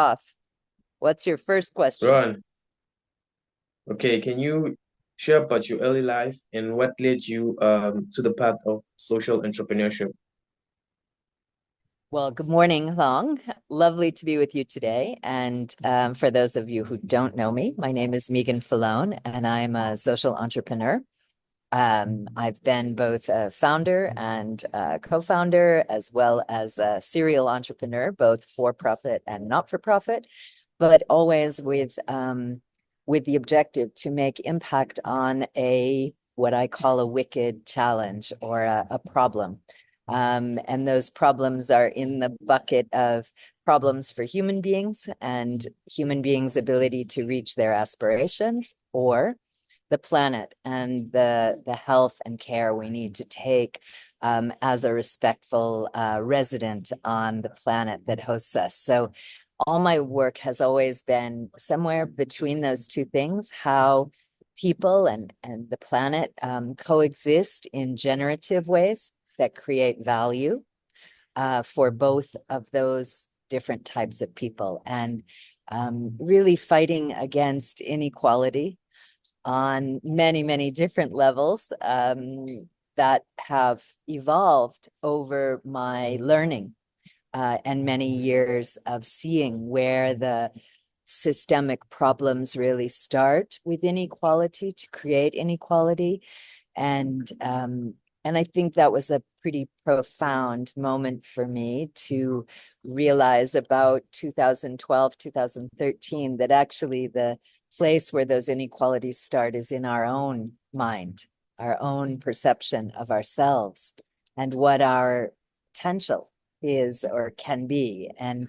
Off. What's your first question? Ron, okay, can you share about your early life and what led you to the path of social entrepreneurship? Well, good morning, Long. Lovely to be with you today. And for those of you who don't know me, my name is Meagan Fallone, and I'm a social entrepreneur. I've been both a founder and a co-founder, as well as a serial entrepreneur, both for-profit and not-for-profit, but always with the objective to make impact on a what I call a wicked challenge or a problem. And those problems are in the bucket of problems for human beings and human beings' ability to reach their aspirations, or the planet and the health and care we need to take as a respectful resident on the planet that hosts us. So all my work has always been somewhere between those two things, how people and the planet coexist in generative ways that create value for both of those different types of people, and really fighting against inequality on many, many different levels that have evolved over my learning and many years of seeing where the systemic problems really start with inequality to create inequality. And I think that was a pretty profound moment for me to realize about 2012, 2013, that actually the place where those inequalities start is in our own mind, our own perception of ourselves and what our potential is or can be. And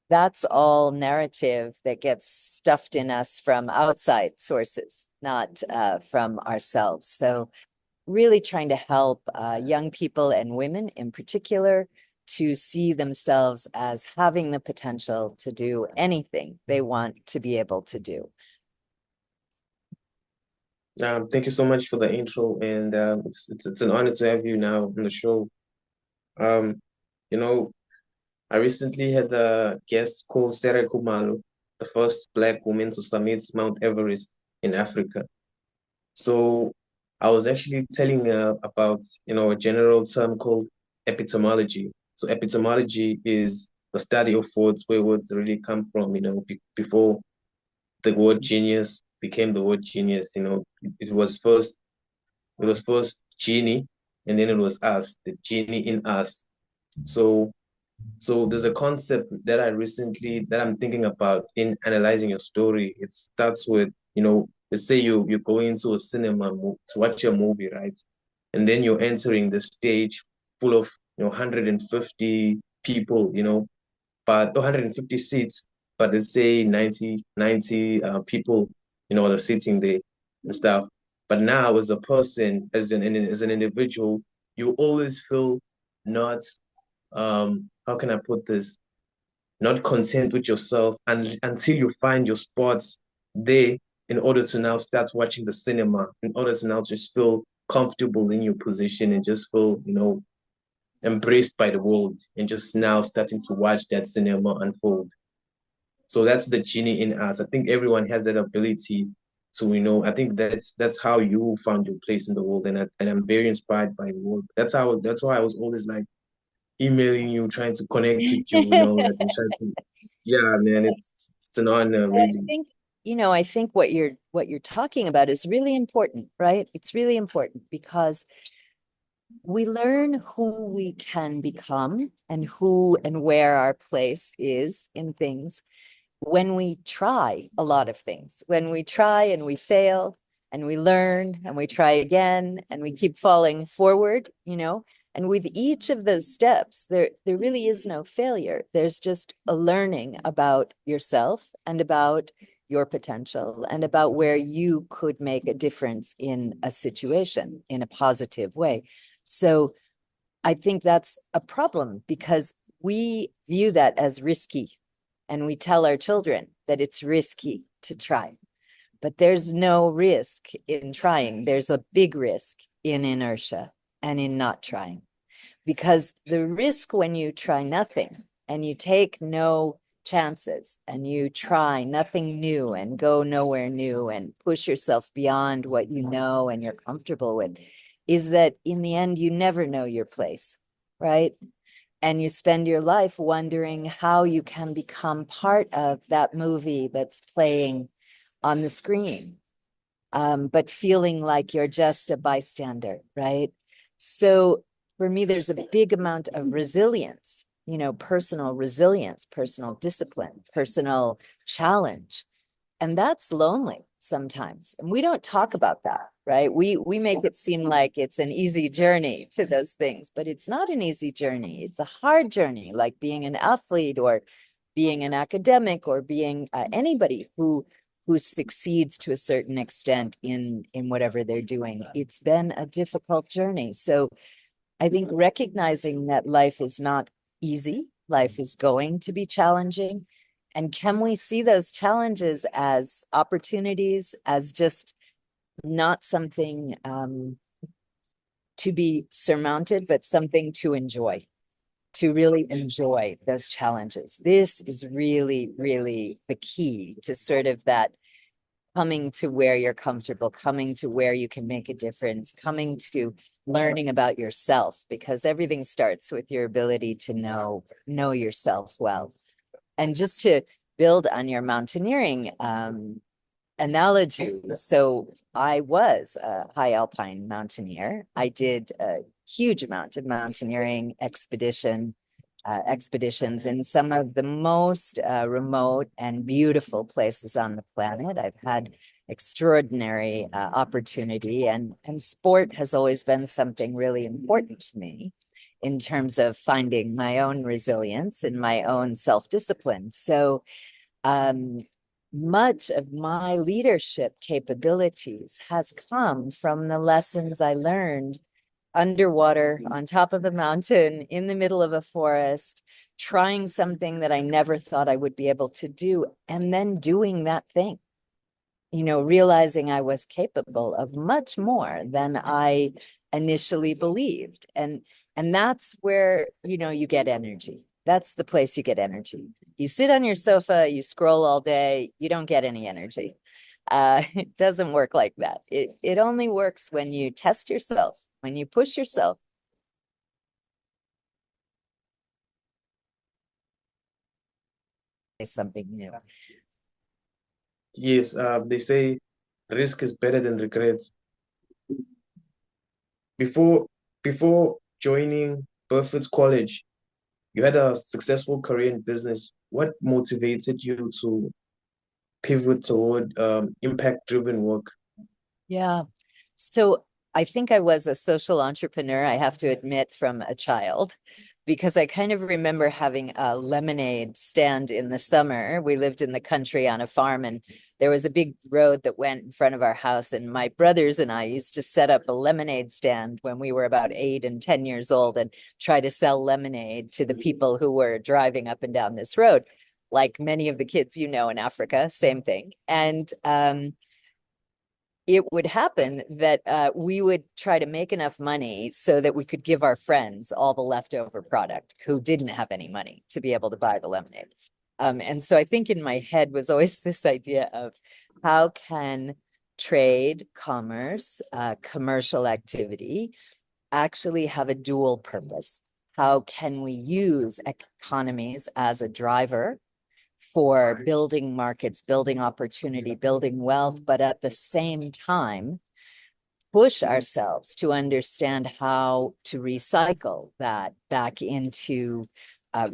that's all narrative that gets stuffed in us from outside sources, not from ourselves. So really trying to help young people and women in particular to see themselves as having the potential to do anything they want to be able to do. Thank you so much for the intro, and it's an honor to have you now on the show. Um, you know, I recently had a guest called Sarah Kumalo, the first Black woman to summit Mount Everest in Africa. So I was actually telling her about, a general term called epistemology. So epistemology is the study of words, where words really come from, before the word genius became the word genius, it was first genie, and then it was us, the genie in us. So so there's a concept that I'm thinking about in analyzing your story. It starts with, let's say you go into a cinema to watch a movie, right? And then you're entering the stage full of, 150 people, but 150 seats, but let's say 90 people, are sitting there and stuff. But now as a person, as an individual, you always feel not how can I put this? Not content with yourself until you find your spots there in order to now start watching the cinema, in order to now just feel comfortable in your position and just feel, embraced by the world and just now starting to watch that cinema unfold. So that's the genie in us. I think everyone has that ability to, I think that's how you found your place in the world. And I'm very inspired by the world. That's why I was always like emailing you, trying to connect with you, like I'm trying to, yeah, man, it's an honor, I really. think, I think what you're talking about is really important, right? It's really important because we learn who we can become and who and where our place is in things when we try a lot of things, when we try and we fail and we learn and we try again and we keep falling forward. And with each of those steps, there really is no failure. There's just a learning about yourself and about your potential and about where you could make a difference in a situation in a positive way. So I think that's a problem because we view that as risky, and we tell our children that it's risky to try. But there's no risk in trying. There's a big risk in inertia and in not trying. Because the risk when you try nothing and you take no chances and you try nothing new and go nowhere new and push yourself beyond what you know and you're comfortable with, is that in the end, you never know your place, right? And you spend your life wondering how you can become part of that movie that's playing on the screen, but feeling like you're just a bystander, right? So for me, there's a big amount of resilience, personal resilience, personal discipline, personal challenge. And that's lonely sometimes. And we don't talk about that, right? We make it seem like it's an easy journey to those things, but it's not an easy journey. It's a hard journey, like being an athlete or being an academic or being anybody who succeeds to a certain extent in whatever they're doing. It's been a difficult journey. So I think recognizing that life is not easy, life is going to be challenging. And can we see those challenges as opportunities, as just not something to be surmounted, but something to enjoy, to really enjoy those challenges? This is really, really the key to sort of that coming to where you're comfortable, coming to where you can make a difference, coming to learning about yourself, because everything starts with your ability to know yourself well. And just to build on your mountaineering analogy, so I was a high alpine mountaineer. I did a huge amount of mountaineering expeditions in some of the most remote and beautiful places on the planet. I've had extraordinary opportunity, and sport has always been something really important to me in terms of finding my own resilience and my own self-discipline. So much of my leadership capabilities has come from the lessons I learned underwater, on top of a mountain, in the middle of a forest, trying something that I never thought I would be able to do, and then doing that thing, realizing I was capable of much more than I initially believed. And that's where, you get energy. That's the place you get energy. You sit on your sofa, you scroll all day, you don't get any energy. It doesn't work like that. It only works when you test yourself, when you push yourself. Something new. Yes, they say risk is better than regrets. Before before joining Barefoot College, you had a successful career in business. What motivated you to pivot toward impact-driven work? Yeah. So I think I was a social entrepreneur, I have to admit, from a child, because I kind of remember having a lemonade stand in the summer. We lived in the country on a farm, and there was a big road that went in front of our house. And my brothers and I used to set up a lemonade stand when we were about 8 and 10 years old and try to sell lemonade to the people who were driving up and down this road. Like many of the kids in Africa, same thing. And it would happen that we would try to make enough money so that we could give our friends all the leftover product who didn't have any money to be able to buy the lemonade. And so I think in my head was always this idea of how can trade, commerce, commercial activity actually have a dual purpose? How can we use economies as a driver for building markets, building opportunity, building wealth, but at the same time, push ourselves to understand how to recycle that back into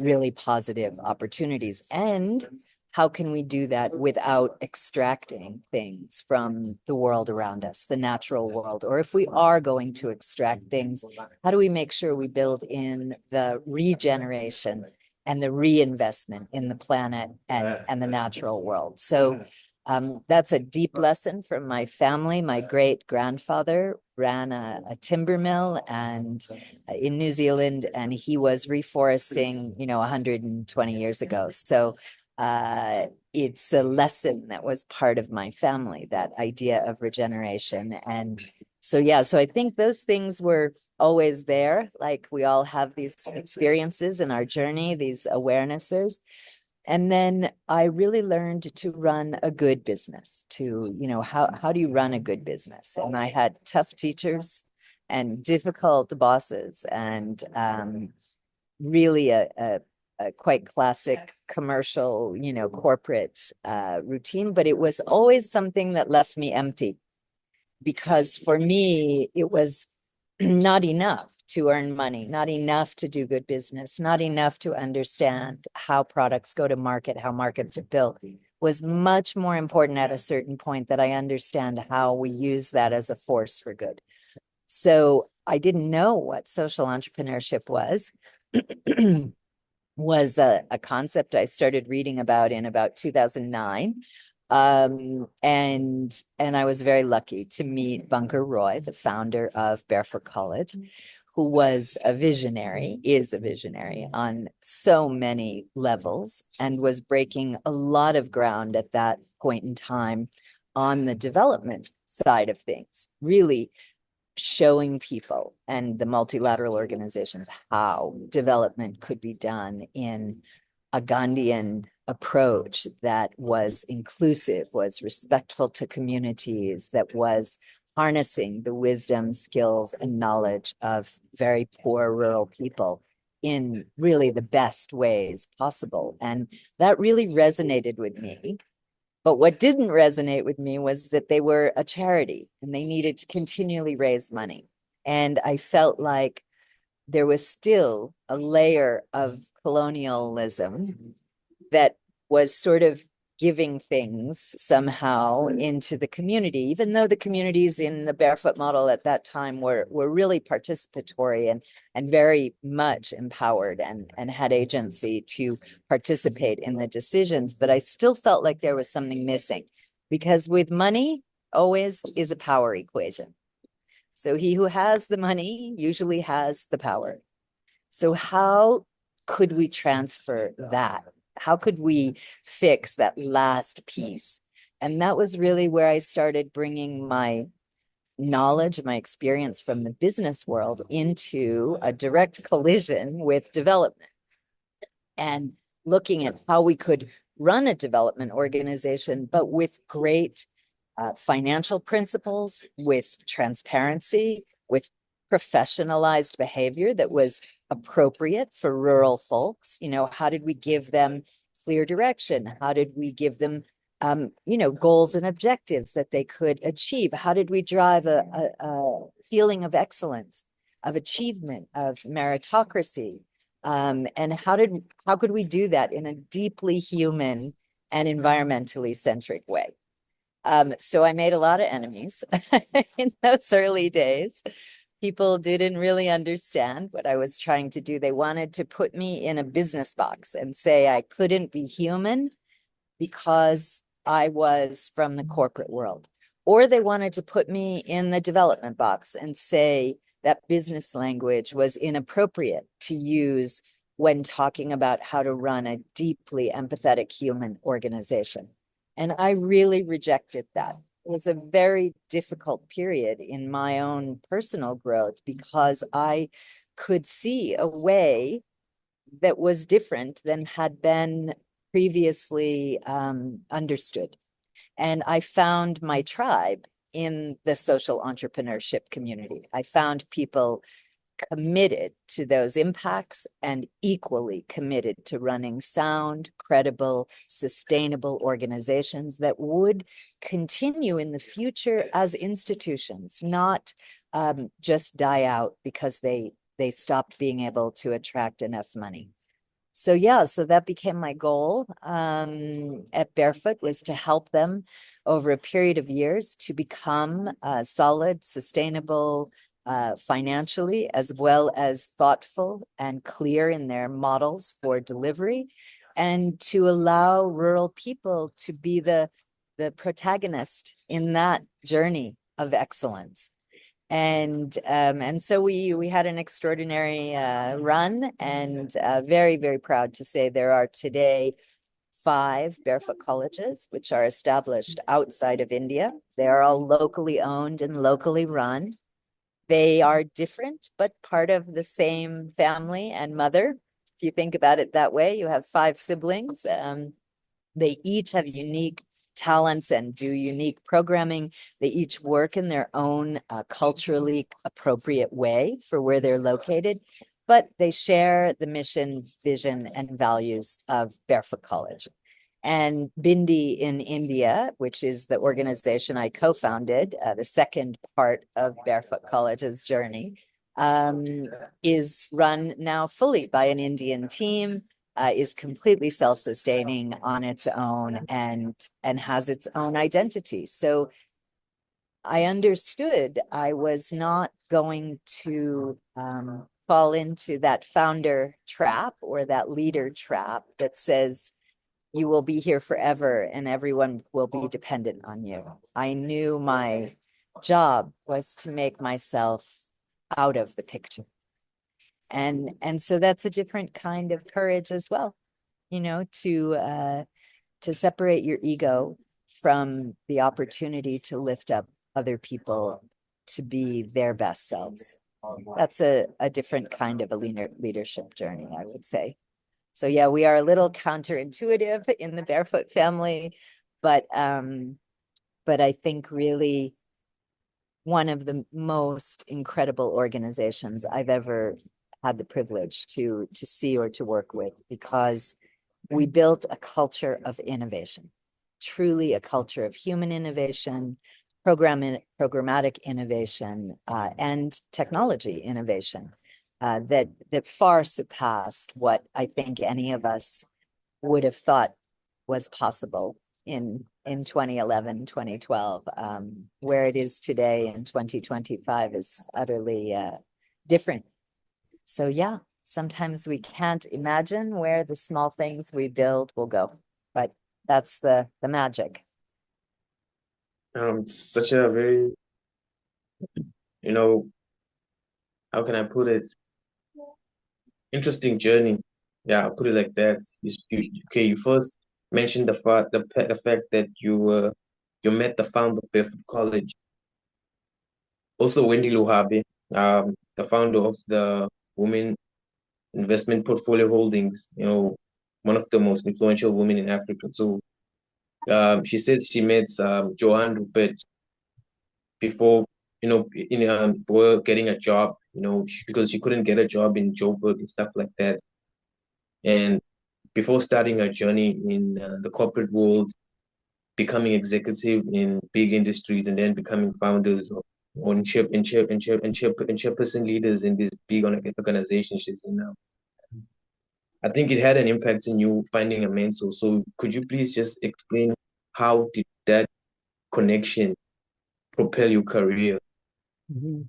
really positive opportunities? And how can we do that without extracting things from the world around us, the natural world? Or if we are going to extract things, how do we make sure we build in the regeneration and the reinvestment in the planet and the natural world? So that's a deep lesson from my family. My great grandfather ran a timber mill and in New Zealand, and he was reforesting, 120 years ago. So it's a lesson that was part of my family, that idea of regeneration. And so, yeah, so I think those things were always there. Like we all have these experiences in our journey, these awarenesses. And then I really learned to run a good business, to, how do you run a good business? And I had tough teachers and difficult bosses and really a quite classic commercial, corporate routine, but it was always something that left me empty because for me, it was not enough to earn money, not enough to do good business, not enough to understand how products go to market, how markets are built. Was much more important at a certain point that I understand how we use that as a force for good. So I didn't know what social entrepreneurship was a concept I started reading about in about 2009. And I was very lucky to meet Bunker Roy, the founder of Barefoot College, who was a visionary, is a visionary on so many levels, and was breaking a lot of ground at that point in time on the development side of things, really showing people and the multilateral organizations how development could be done in a Gandhian approach that was inclusive, was respectful to communities, that was harnessing the wisdom, skills, and knowledge of very poor rural people in really the best ways possible. And that really resonated with me. But what didn't resonate with me was that they were a charity and they needed to continually raise money. And I felt like there was still a layer of colonialism that was sort of giving things somehow into the community, even though the communities in the barefoot model at that time were really participatory and very much empowered and had agency to participate in the decisions. But I still felt like there was something missing because with money always is a power equation. So he who has the money usually has the power. So how could we transfer that? How could we fix that last piece? And that was really where I started bringing my knowledge, my experience from the business world into a direct collision with development and looking at how we could run a development organization, but with great financial principles, with transparency, with professionalized behavior that was appropriate for rural folks. How did we give them clear direction? How did we give them, goals and objectives that they could achieve? How did we drive a feeling of excellence, of achievement, of meritocracy? And how could we do that in a deeply human and environmentally centric way? So I made a lot of enemies in those early days. People didn't really understand what I was trying to do. They wanted to put me in a business box and say I couldn't be human because I was from the corporate world. Or they wanted to put me in the development box and say that business language was inappropriate to use when talking about how to run a deeply empathetic human organization. And I really rejected that. It was a very difficult period in my own personal growth because I could see a way that was different than had been previously understood. And I found my tribe in the social entrepreneurship community. I found people committed to those impacts and equally committed to running sound, credible, sustainable organizations that would continue in the future as institutions, not just die out because they stopped being able to attract enough money. So that became my goal at Barefoot, was to help them over a period of years to become solid, sustainable, financially, as well as thoughtful and clear in their models for delivery, and to allow rural people to be the protagonist in that journey of excellence. And so we had an extraordinary run, and very, very proud to say there are today 5 barefoot colleges, which are established outside of India. They are all locally owned and locally run. They are different, but part of the same family and mother. If you think about it that way, you have five siblings. They each have unique talents and do unique programming. They each work in their own culturally appropriate way for where they're located, but they share the mission, vision, and values of Barefoot College. And Bindi in India, which is the organization I co-founded, the second part of Barefoot College's journey, is run now fully by an Indian team, is completely self-sustaining on its own and has its own identity. So I understood I was not going to fall into that founder trap or that leader trap that says you will be here forever and everyone will be dependent on you. I knew my job was to make myself out of the picture. And so that's a different kind of courage as well, you know, to separate your ego from the opportunity to lift up other people to be their best selves. That's a different kind of a leadership journey, I would say. So yeah, we are a little counterintuitive in the Barefoot family, but I think really one of the most incredible organizations I've ever had the privilege to see or to work with, because we built a culture of innovation, truly a culture of human innovation, programmatic innovation, and technology innovation that far surpassed what I think any of us would have thought was possible in 2011, 2012. Where it is today in 2025 is utterly different. So yeah, sometimes we can't imagine where the small things we build will go, but that's the magic. It's such a very, you know, how can I put it? Interesting journey. Yeah, I'll put it like that. Okay, you first mentioned the fact that you met the founder of Barefoot College, also Wendy Luhabe, the founder of the Women Investment Portfolio Holdings. One of the most influential women in Africa. So, she said she met Joanne Rupert before for getting a job. Because she couldn't get a job in Joburg and stuff like that. And before starting her journey in the corporate world, becoming executive in big industries, and then becoming founders of and chairperson leaders in these big organizations she's in now. I think it had an impact in you finding a mentor. So could you please just explain how did that connection propel your career? Mhm.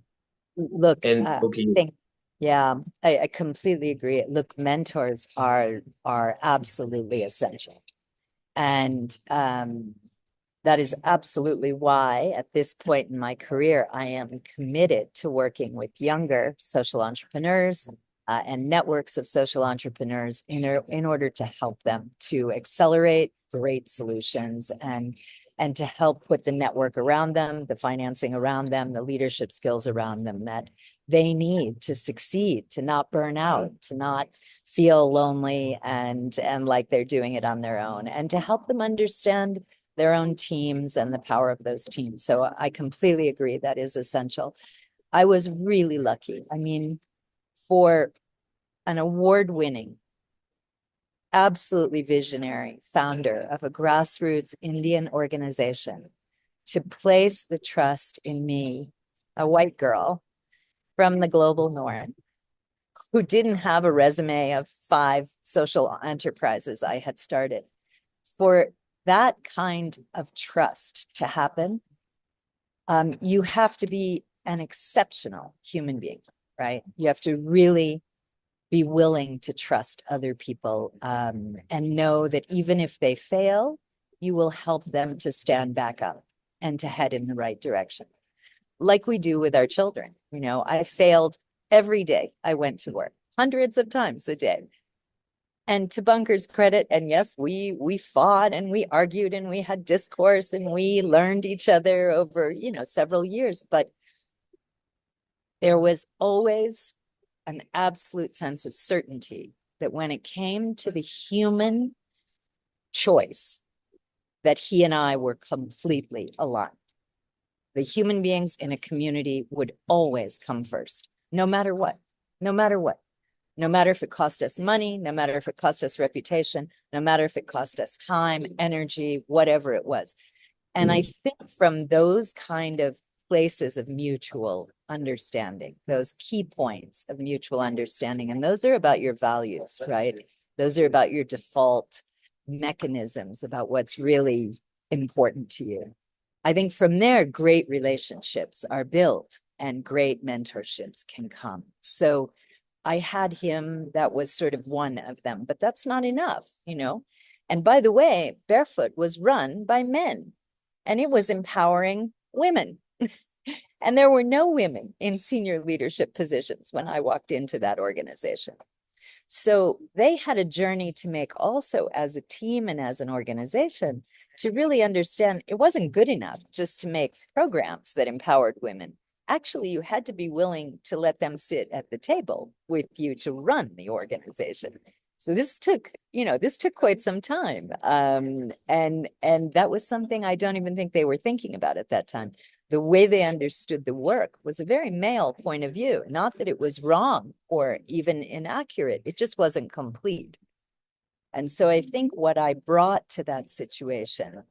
Look, And I okay, think, yeah, I completely agree. Look, mentors are absolutely essential. And that is absolutely why at this point in my career, I am committed to working with younger social entrepreneurs and networks of social entrepreneurs in order to help them to accelerate great solutions and to help put the network around them, the financing around them, the leadership skills around them that they need to succeed, to not burn out, to not feel lonely and like they're doing it on their own, and to help them understand their own teams and the power of those teams. So I completely agree that is essential. I was really lucky. I mean, for an award-winning, absolutely visionary founder of a grassroots Indian organization to place the trust in me, a white girl from the global north, who didn't have a resume of 5 social enterprises I had started, for that kind of trust to happen, you have to be an exceptional human being, right? You have to really be willing to trust other people and know that even if they fail, you will help them to stand back up and to head in the right direction. Like we do with our children. I failed every day I went to work, hundreds of times a day. And to Bunker's credit, and yes, we fought and we argued and we had discourse and we learned each other over, several years, but there was always an absolute sense of certainty that when it came to the human choice, that he and I were completely aligned. The human beings in a community would always come first, no matter what, no matter what. No matter if it cost us money, no matter if it cost us reputation, no matter if it cost us time, energy, whatever it was. And I think from those kind of places of mutual understanding, those key points of mutual understanding, and those are about your values, right? Those are about your default mechanisms, about what's really important to you. I think from there, great relationships are built and great mentorships can come. So I had him, that was sort of one of them, but that's not enough, you know? And by the way, Barefoot was run by men and it was empowering women. And there were no women in senior leadership positions when I walked into that organization. So they had a journey to make also as a team and as an organization to really understand it wasn't good enough just to make programs that empowered women. Actually, you had to be willing to let them sit at the table with you to run the organization. So this took quite some time. And that was something I don't even think they were thinking about at that time. The way they understood the work was a very male point of view. Not that it was wrong or even inaccurate, it just wasn't complete. And so I think what I brought to that situation,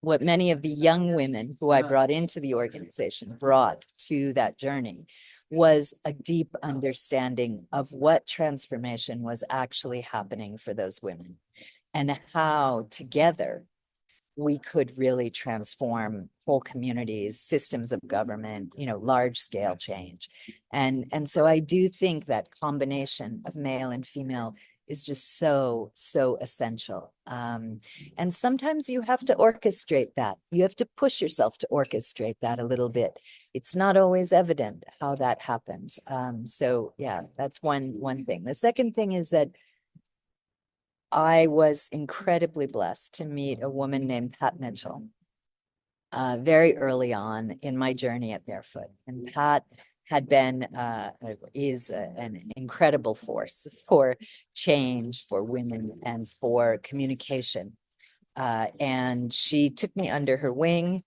what many of the young women who I brought into the organization brought to that journey, was a deep understanding of what transformation was actually happening for those women and how together we could really transform whole communities, systems of government, large scale change. And so I do think that combination of male and female is just so essential. And sometimes you have to orchestrate that. You have to push yourself to orchestrate that a little bit. It's not always evident how that happens. So yeah, that's one thing. The second thing is that I was incredibly blessed to meet a woman named Pat Mitchell very early on in my journey at Barefoot. And Pat is an incredible force for change, for women, and for communication. And she took me under her wing,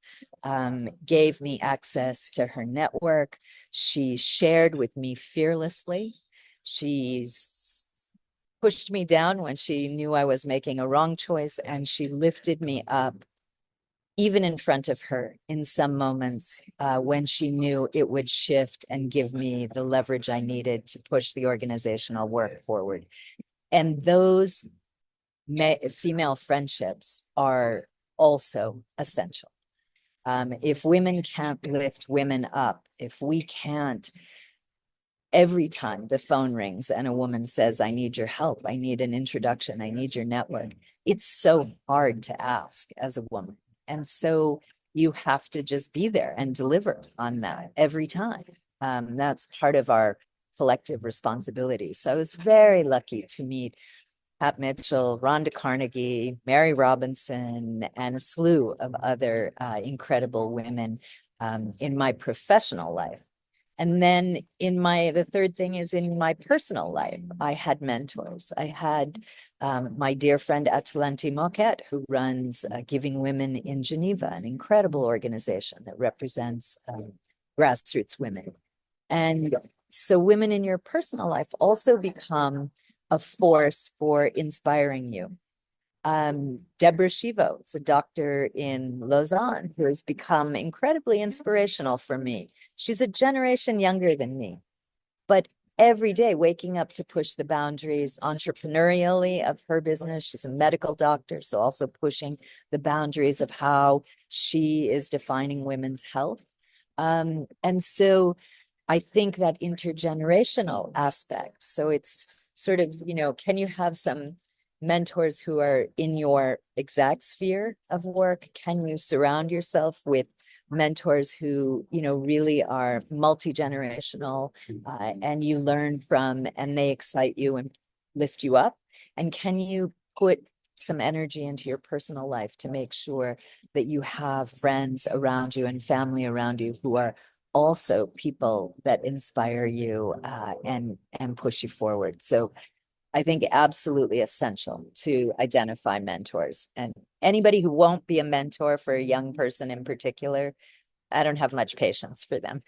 gave me access to her network. She shared with me fearlessly. She's pushed me down when she knew I was making a wrong choice, and she lifted me up even in front of her in some moments when she knew it would shift and give me the leverage I needed to push the organizational work forward. And those female friendships are also essential. If women can't lift women up, if we can't, every time the phone rings and a woman says, I need your help, I need an introduction, I need your network, it's so hard to ask as a woman. And so you have to just be there and deliver on that every time. That's part of our collective responsibility. So I was very lucky to meet Pat Mitchell, Rhonda Carnegie, Mary Robinson, and a slew of other incredible women in my professional life. And then the third thing is in my personal life, I had mentors. I had my dear friend Atalanti Moquette, who runs Giving Women in Geneva, an incredible organization that represents grassroots women. And so women in your personal life also become a force for inspiring you. Deborah Shivo is a doctor in Lausanne who has become incredibly inspirational for me. She's a generation younger than me, but every day waking up to push the boundaries entrepreneurially of her business. She's a medical doctor, so also pushing the boundaries of how she is defining women's health. And so I think that intergenerational aspect. So it's sort of, can you have some mentors who are in your exact sphere of work? Can you surround yourself with mentors who, really are multi-generational and you learn from and they excite you and lift you up? And can you put some energy into your personal life to make sure that you have friends around you and family around you who are also people that inspire you and push you forward? So I think absolutely essential to identify mentors. And anybody who won't be a mentor for a young person in particular, I don't have much patience for them.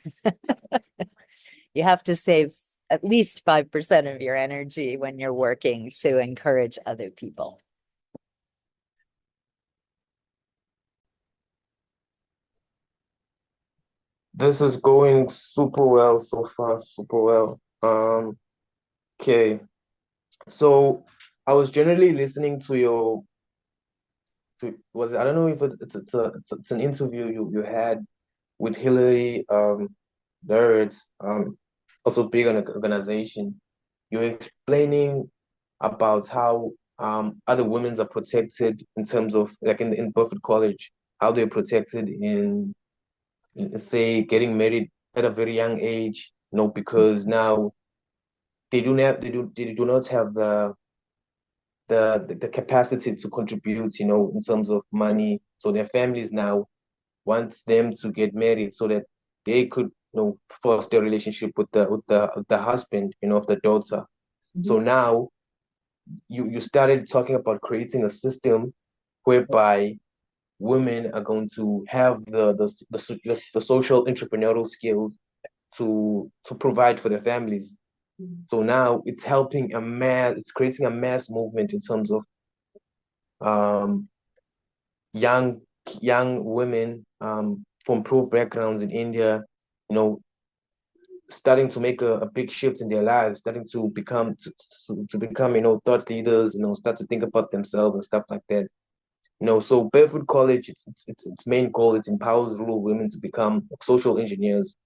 You have to save at least 5% of your energy when you're working to encourage other people. This is going super well so far, super well. Okay. So I was generally listening to I don't know if it's an interview you had with Hillary Lawrence, also big on the organization. You're explaining about how other women are protected in terms of like in Barefoot College, how they're protected in say getting married at a very young age, because now they do not have the capacity to contribute, in terms of money. So their families now want them to get married so that they could, foster a relationship with the husband, of the daughter. So now you started talking about creating a system whereby women are going to have the social entrepreneurial skills to provide for their families. So now it's creating a mass movement in terms of um, young young women from poor backgrounds in India, you know, starting to make a big shift in their lives, starting to become, thought leaders, start to think about themselves and stuff like that. So Barefoot College, its main goal, it empowers rural women to become social engineers.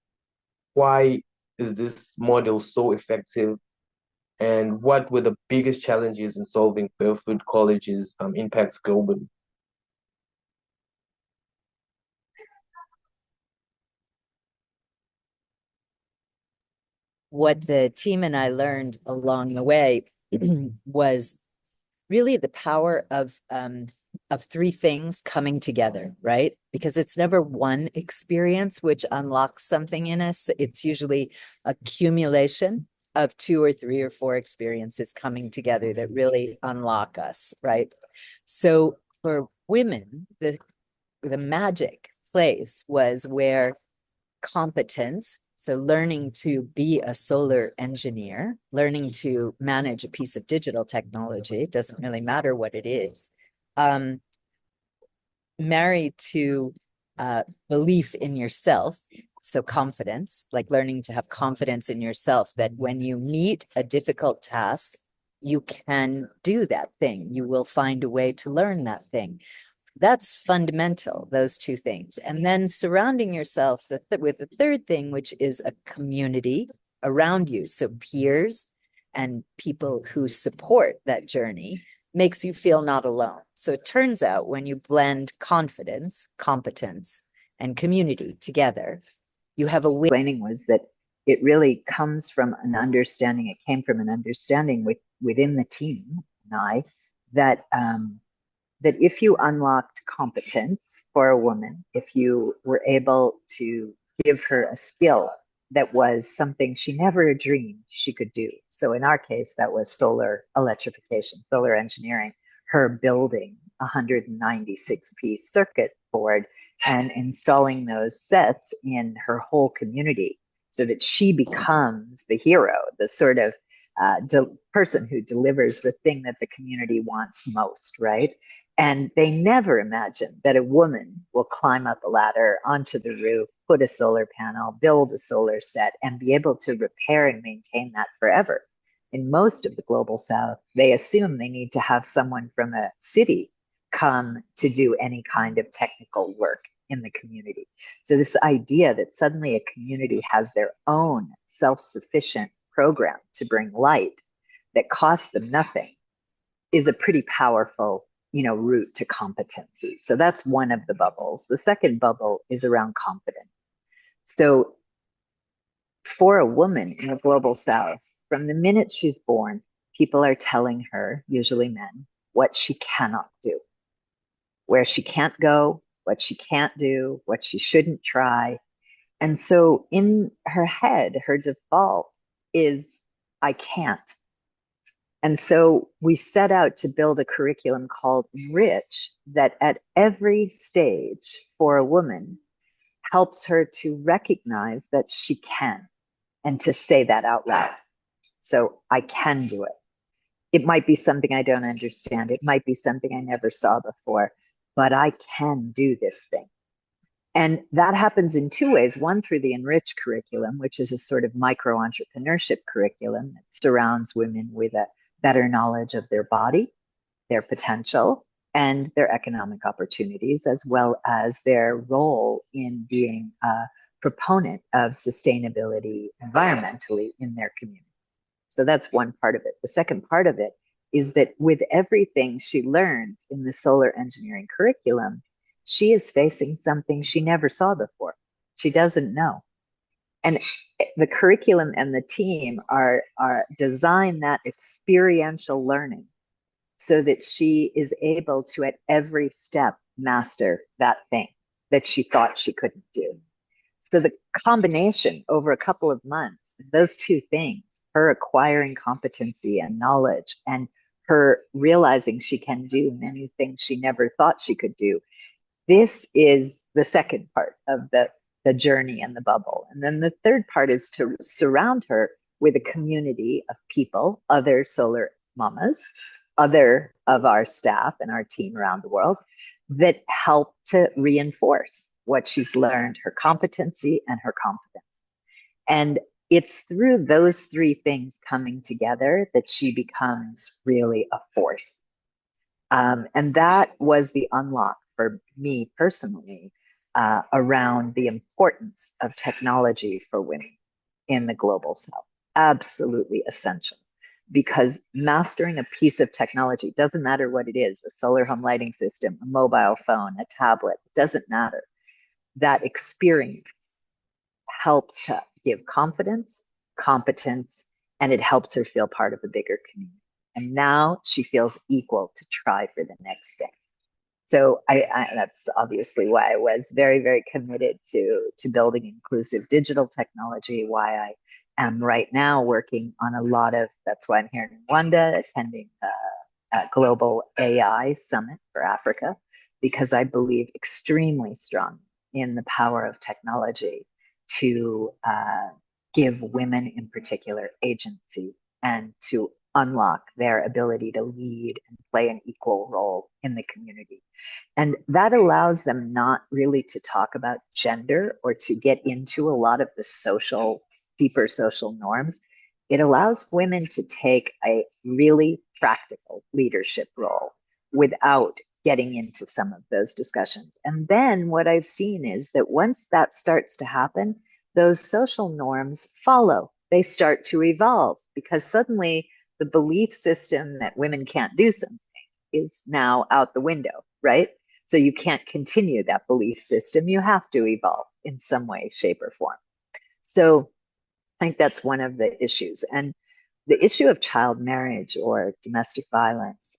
Why is this model so effective? And what were the biggest challenges in solving Barefoot College's impacts globally? What the team and I learned along the way was really the power of three things coming together, right? Because it's never one experience which unlocks something in us. It's usually accumulation of two or three or four experiences coming together that really unlock us, right? So for women, the magic place was where competence, so learning to be a solar engineer, learning to manage a piece of digital technology, it doesn't really matter what it is, married to belief in yourself, so confidence, like learning to have confidence in yourself that when you meet a difficult task, you can do that thing. You will find a way to learn that thing. That's fundamental, those two things. And then surrounding yourself with the third thing, which is a community around you. So peers and people who support that journey makes you feel not alone. So it turns out when you blend confidence, competence, and community together, you have a win. Explaining was that it really comes from an understanding, it came from an understanding within the team and I, that that if you unlocked competence for a woman, if you were able to give her a skill that was something she never dreamed she could do. So in our case, that was solar electrification, solar engineering, her building a 196-piece circuit board and installing those sets in her whole community so that she becomes the hero, the sort of person who delivers the thing that the community wants most, right? And they never imagine that a woman will climb up a ladder onto the roof, put a solar panel, build a solar set, and be able to repair and maintain that forever. In most of the global south, they assume they need to have someone from a city come to do any kind of technical work in the community. So this idea that suddenly a community has their own self-sufficient program to bring light that costs them nothing is a pretty powerful, route to competency. So that's one of the bubbles. The second bubble is around confidence. So for a woman in the global south, from the minute she's born, people are telling her, usually men, what she cannot do, where she can't go, what she can't do, what she shouldn't try. And so in her head, her default is, I can't. And so we set out to build a curriculum called Enrich that at every stage for a woman helps her to recognize that she can and to say that out loud. So I can do it. It might be something I don't understand. It might be something I never saw before, but I can do this thing. And that happens in two ways. One, through the Enrich curriculum, which is a sort of micro entrepreneurship curriculum that surrounds women with a better knowledge of their body, their potential, and their economic opportunities, as well as their role in being a proponent of sustainability environmentally in their community. So that's one part of it. The second part of it is that with everything she learns in the solar engineering curriculum, she is facing something she never saw before. She doesn't know. And the curriculum and the team are design that experiential learning so that she is able to at every step master that thing that she thought she couldn't do. So the combination over a couple of months, those two things, her acquiring competency and knowledge and her realizing she can do many things she never thought she could do. This is the second part of the journey and the bubble. And then the third part is to surround her with a community of people, other solar mamas, other of our staff and our team around the world that help to reinforce what she's learned, her competency and her confidence. And it's through those three things coming together that she becomes really a force. And that was the unlock for me personally around the importance of technology for women in the global south. Absolutely essential because mastering a piece of technology doesn't matter what it is, a solar home lighting system, a mobile phone, a tablet, doesn't matter. That experience helps to give confidence, competence, and it helps her feel part of a bigger community. And now she feels equal to try for the next thing. So that's obviously why I was very, very committed to building inclusive digital technology, why I am right now working on a lot of, that's why I'm here in Rwanda attending a global AI summit for Africa, because I believe extremely strong in the power of technology to give women in particular agency and to unlock their ability to lead and play an equal role in the community. And that allows them not really to talk about gender or to get into a lot of the social, deeper social norms. It allows women to take a really practical leadership role without getting into some of those discussions. And then what I've seen is that once that starts to happen, those social norms follow. They start to evolve because suddenly the belief system that women can't do something is now out the window, right? So you can't continue that belief system. You have to evolve in some way, shape, or form. So I think that's one of the issues. And the issue of child marriage or domestic violence,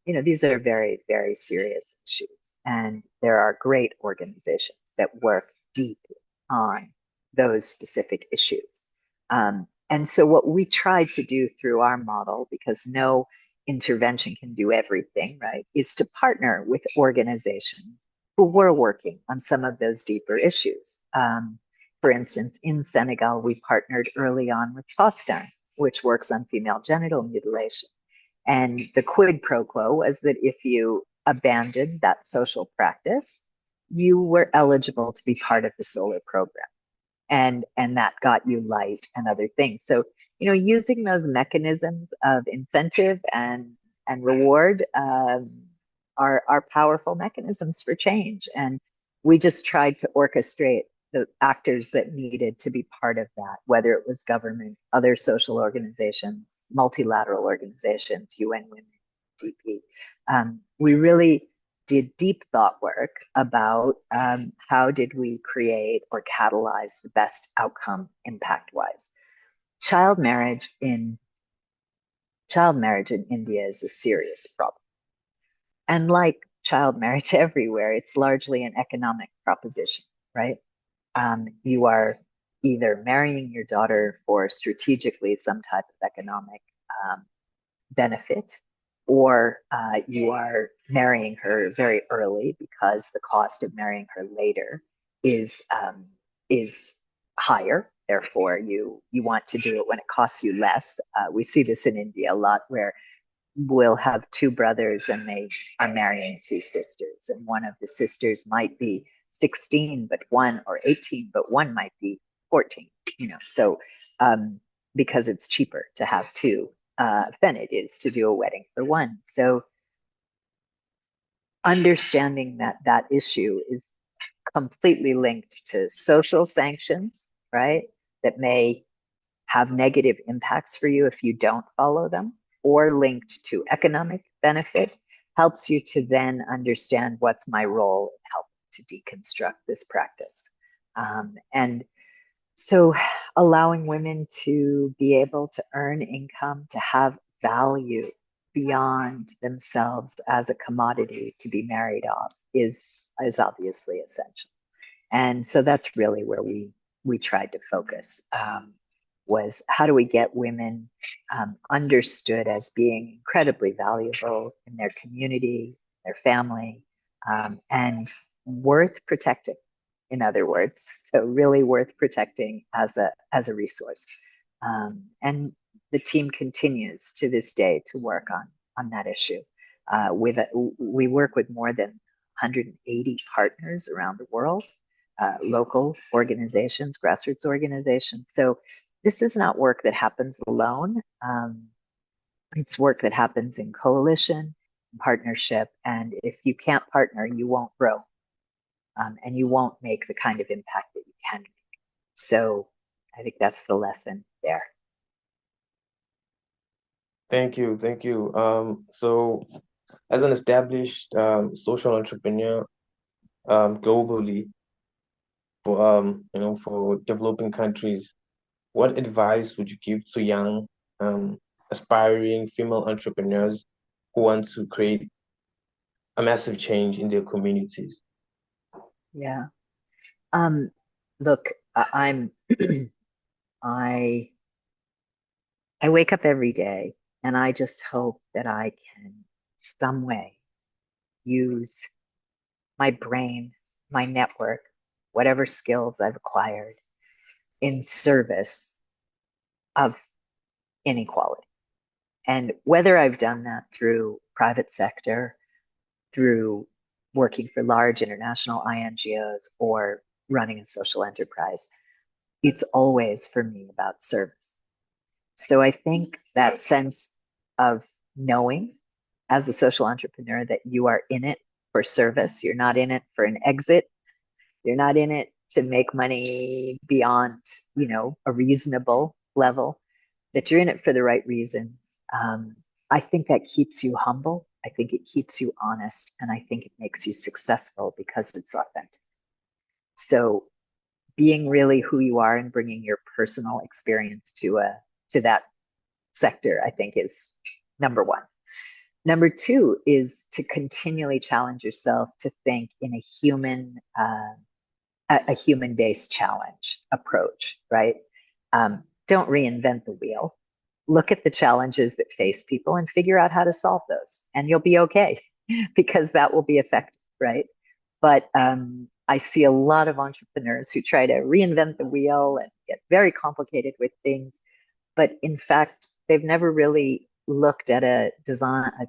these are very, very serious issues. And there are great organizations that work deeply on those specific issues. And so what we tried to do through our model, because no intervention can do everything, right, is to partner with organizations who were working on some of those deeper issues. For instance, in Senegal, we partnered early on with FOSTAN, which works on female genital mutilation. And the quid pro quo was that if you abandoned that social practice, you were eligible to be part of the solar program. And that got you light and other things. So, using those mechanisms of incentive and reward are powerful mechanisms for change. And we just tried to orchestrate the actors that needed to be part of that, whether it was government, other social organizations, multilateral organizations, UN Women, DP. We really did deep thought work about how did we create or catalyze the best outcome impact-wise. Child marriage in India is a serious problem. And like child marriage everywhere, it's largely an economic proposition, right? You are either marrying your daughter for strategically some type of economic benefit, or you are marrying her very early because the cost of marrying her later is higher. Therefore, you want to do it when it costs you less. We see this in India a lot, where we'll have two brothers and they are marrying two sisters, and one of the sisters might be 16 but one, or 18 but one might be 14, so because it's cheaper to have two than it is to do a wedding for one. So understanding that issue is completely linked to social sanctions, right, that may have negative impacts for you if you don't follow them, or linked to economic benefit, helps you to then understand what's my role in helping to deconstruct this practice. And so allowing women to be able to earn income, to have value beyond themselves as a commodity to be married off is obviously essential. And so that's really where we tried to focus, was how do we get women understood as being incredibly valuable in their community, their family, and worth protecting, in other words. So really worth protecting as a resource. And the team continues to this day to work on that issue. We work with more than 180 partners around the world, local organizations, grassroots organizations. So this is not work that happens alone. It's work that happens in coalition, in partnership. And if you can't partner, you won't grow. And you won't make the kind of impact that you can make. So I think that's the lesson there. Thank you. So as an established social entrepreneur globally for developing countries, what advice would you give to young aspiring female entrepreneurs who want to create a massive change in their communities? Yeah. Look, I wake up every day and I just hope that I can some way use my brain, my network, whatever skills I've acquired in service of inequality. And whether I've done that through private sector, through working for large international INGOs, or running a social enterprise, it's always for me about service. So I think that sense of knowing as a social entrepreneur that you are in it for service, you're not in it for an exit, you're not in it to make money beyond, a reasonable level, that you're in it for the right reason. I think that keeps you humble. I think it keeps you honest, and I think it makes you successful because it's authentic. So being really who you are and bringing your personal experience to that sector, I think, is number one. Number two is to continually challenge yourself to think in a human-based challenge approach, right? Don't reinvent the wheel. Look at the challenges that face people and figure out how to solve those, and you'll be okay because that will be effective, right? But I see a lot of entrepreneurs who try to reinvent the wheel and get very complicated with things, but in fact, they've never really looked at a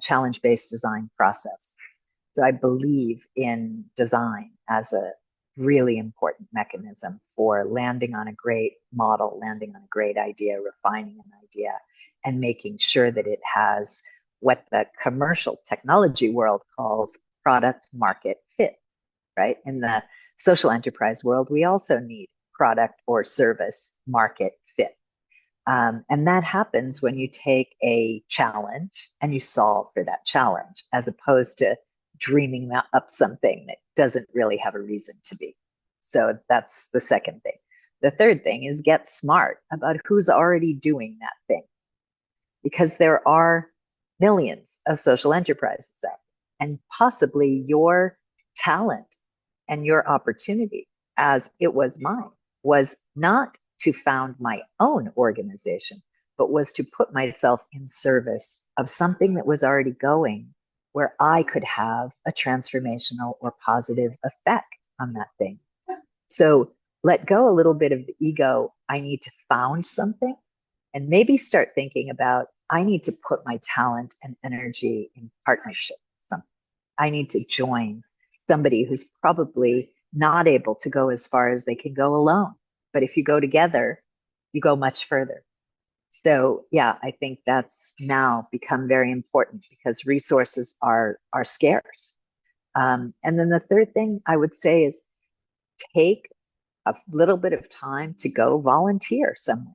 challenge-based design process. So I believe in design as a really important mechanism for landing on a great model, landing on a great idea, refining an idea, and making sure that it has what the commercial technology world calls product market fit, right? In the social enterprise world, we also need product or service market fit. And that happens when you take a challenge and you solve for that challenge, as opposed to dreaming up something that doesn't really have a reason to be. So that's the second thing. The third thing is get smart about who's already doing that thing, because there are millions of social enterprises out there, and possibly your talent and your opportunity, as it was mine, was not to found my own organization, but was to put myself in service of something that was already going, where I could have a transformational or positive effect on that thing. So let go a little bit of the ego. I need to found something, and maybe start thinking about, I need to put my talent and energy in partnership with something. I need to join somebody who's probably not able to go as far as they can go alone. But if you go together, you go much further. So yeah, I think that's now become very important because resources are scarce. And then the third thing I would say is take a little bit of time to go volunteer somewhere,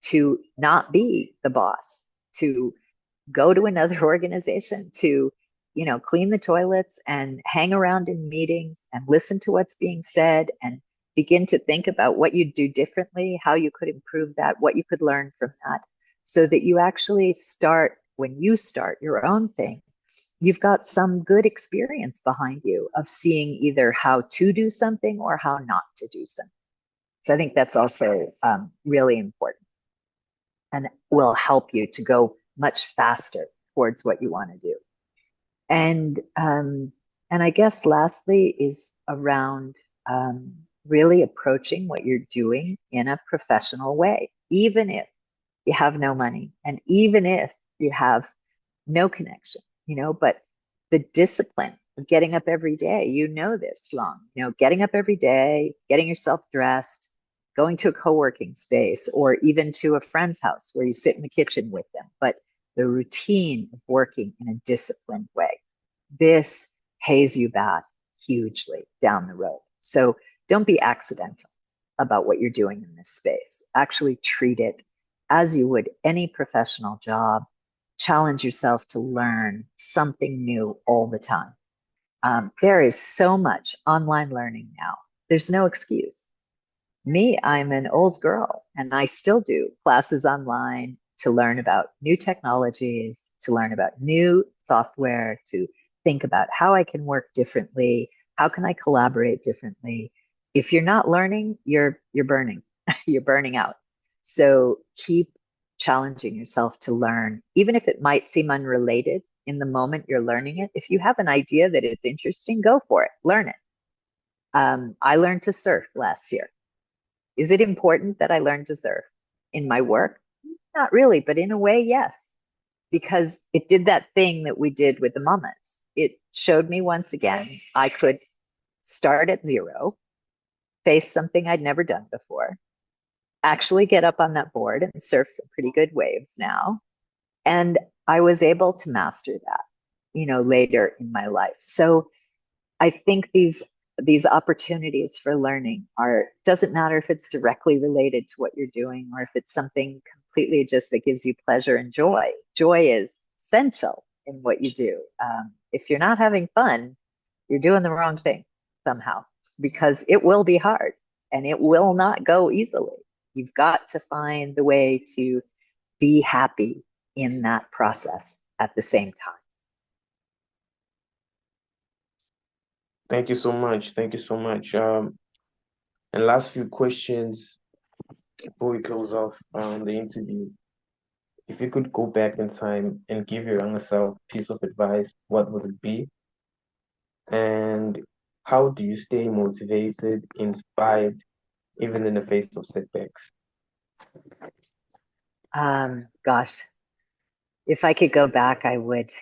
to not be the boss, to go to another organization, to clean the toilets and hang around in meetings and listen to what's being said and begin to think about what you'd do differently, how you could improve that, what you could learn from that, so that you actually start, when you start your own thing, you've got some good experience behind you of seeing either how to do something or how not to do something. So I think that's also really important and will help you to go much faster towards what you want to do. And I guess lastly is around really approaching what you're doing in a professional way, even if you have no money and even if you have no connection, but the discipline of getting up every day, this long, getting up every day, getting yourself dressed, going to a co-working space or even to a friend's house where you sit in the kitchen with them, but the routine of working in a disciplined way, this pays you back hugely down the road. So don't be accidental about what you're doing in this space. Actually treat it as you would any professional job. Challenge yourself to learn something new all the time. There is so much online learning now. There's no excuse. Me, I'm an old girl and I still do classes online to learn about new technologies, to learn about new software, to think about how I can work differently, how can I collaborate differently. If you're not learning, you're burning. You're burning out. So keep challenging yourself to learn, even if it might seem unrelated in the moment you're learning it. If you have an idea that is interesting, go for it, learn it. I learned to surf last year. Is it important that I learn to surf in my work? Not really, but in a way, yes, because it did that thing that we did with the mamas. It showed me once again, I could start at zero, face something I'd never done before, actually get up on that board and surf some pretty good waves now. And I was able to master that, later in my life. So I think these opportunities for learning doesn't matter if it's directly related to what you're doing or if it's something completely just that gives you pleasure and joy. Joy is essential in what you do. If you're not having fun, you're doing the wrong thing somehow, because it will be hard and it will not go easily. You've got to find the way to be happy in that process at the same time. Thank you so much. Thank you so much. And last few questions before we close off the interview. If you could go back in time and give your younger self a piece of advice, what would it be? And how do you stay motivated, inspired, even in the face of setbacks? Gosh, if I could go back, I would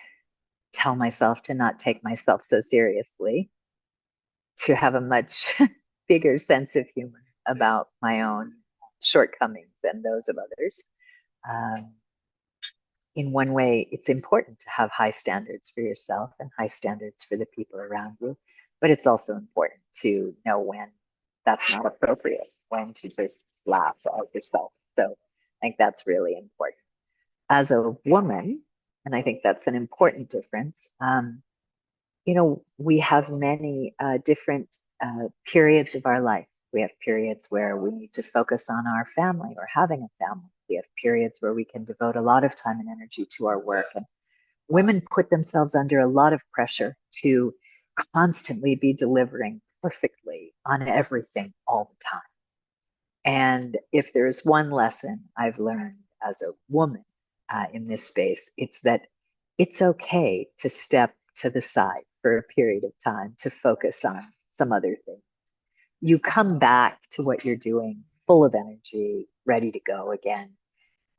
tell myself to not take myself so seriously, to have a much bigger sense of humor about my own shortcomings and those of others. In one way, it's important to have high standards for yourself and high standards for the people around you, but it's also important to know when that's not appropriate, when to just laugh at yourself. So I think that's really important. As a woman, and I think that's an important difference, we have many different periods of our life. We have periods where we need to focus on our family or having a family. We have periods where we can devote a lot of time and energy to our work. And women put themselves under a lot of pressure to constantly be delivering perfectly on everything all the time. And if there's one lesson I've learned as a woman in this space, it's that it's okay to step to the side for a period of time to focus on some other things. You come back to what you're doing full of energy, ready to go again,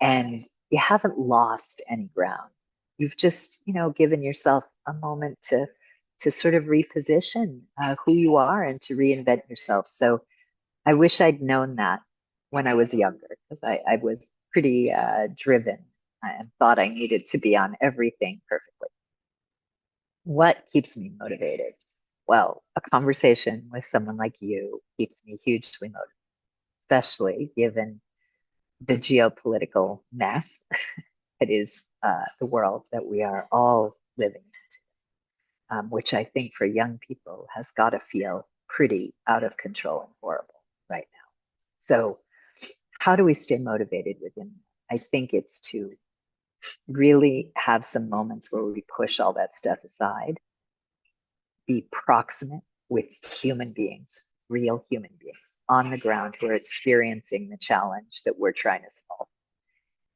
and you haven't lost any ground. You've just, given yourself a moment to sort of reposition who you are and to reinvent yourself. So I wish I'd known that when I was younger, because I was pretty driven and thought I needed to be on everything perfectly. What keeps me motivated? Well, a conversation with someone like you keeps me hugely motivated, especially given the geopolitical mess that is the world that we are all living in, which I think for young people has got to feel pretty out of control and horrible right now. So how do we stay motivated within? I think it's to really have some moments where we push all that stuff aside, be proximate with human beings, real human beings on the ground who are experiencing the challenge that we're trying to solve.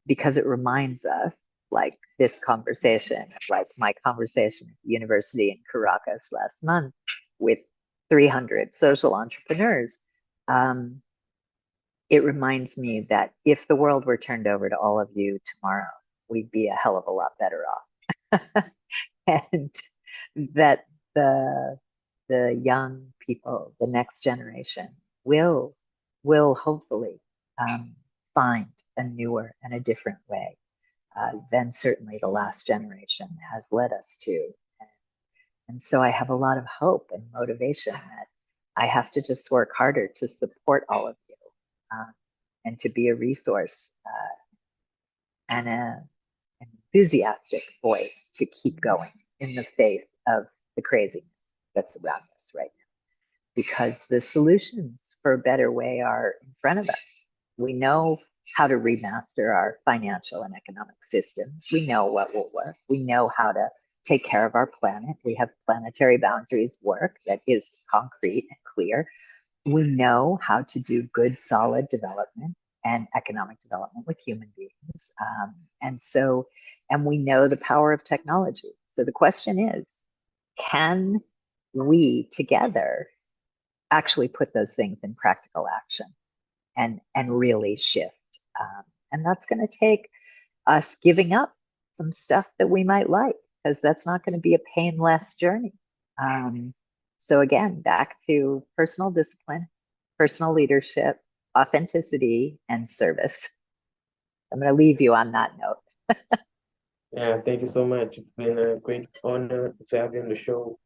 Because it reminds us, like this conversation, like my conversation at the university in Caracas last month with 300 social entrepreneurs, it reminds me that if the world were turned over to all of you tomorrow, we'd be a hell of a lot better off. And that the young people, the next generation, will hopefully find a newer and a different way than certainly the last generation has led us to. And so I have a lot of hope and motivation that I have to just work harder to support all of you and to be a resource and an enthusiastic voice to keep going in the face of the craziness that's around us right now. Because the solutions for a better way are in front of us. We know how to remaster our financial and economic systems. We know what will work. We know how to take care of our planet. We have planetary boundaries work that is concrete and clear. We know how to do good, solid development and economic development with human beings. And we know the power of technology. So the question is, can we together actually put those things in practical action and really shift? And that's going to take us giving up some stuff that we might like, because that's not going to be a painless journey. So again, back to personal discipline, personal leadership, authenticity, and service. I'm going to leave you on that note. Yeah, thank you so much. It's been a great honor to have you on the show.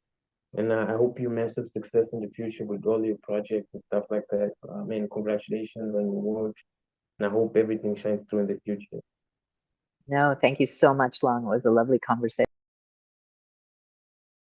And I hope you massive success in the future with all your projects and stuff like that. Congratulations on your work. And I hope everything shines through in the future. No, thank you so much, Long. It was a lovely conversation.